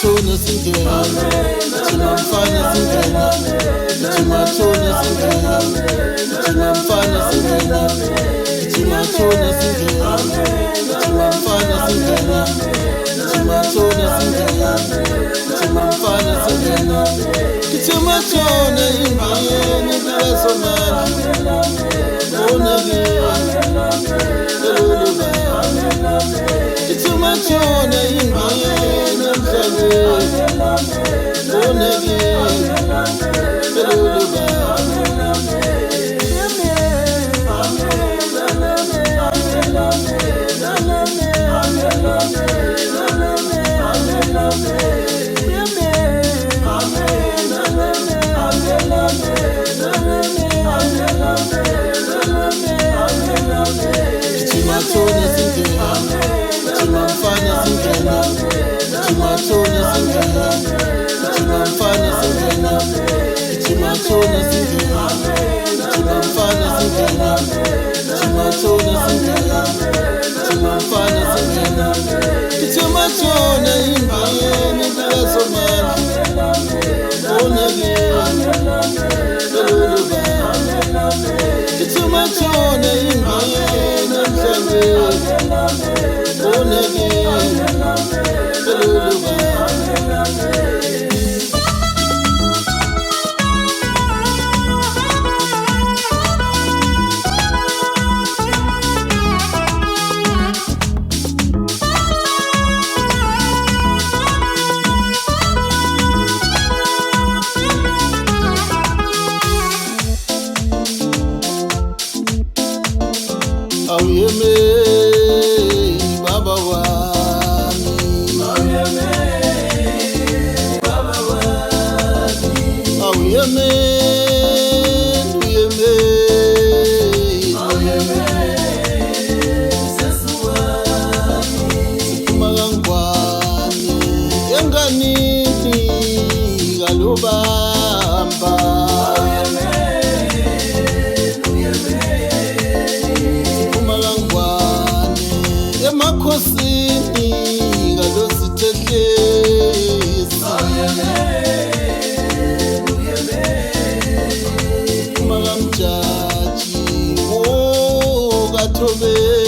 Thimatona singena, thina mfana singena, Thimatona singena, thina mfana singena, Thimatona singena, thina mfana singena, Thimatona singena, thina mfana singena, Thimatona ingiyeni kuyasonala, onake, eluluka, Thimatona ingiyeni emhlabeni, onake, eluluka. Thimatona singena, thina mfana singena, Thimatona singena, thina mfana singena, Thimatona singena, thina mfana singena, Thimatona singena, thina mfana singena, Thimatona ingiyeni kuyasonala, onake, eluluka, Thimatona ingiyeni emhlabeni, onake, eluluka. Awuyeme baba wami, awuyeme baba wami, awuyeme uyeme, awuyeme sesu wami, sikumangwani enganini galubamba. Emakhosini ngalositehlezi, makamjaji kathobe.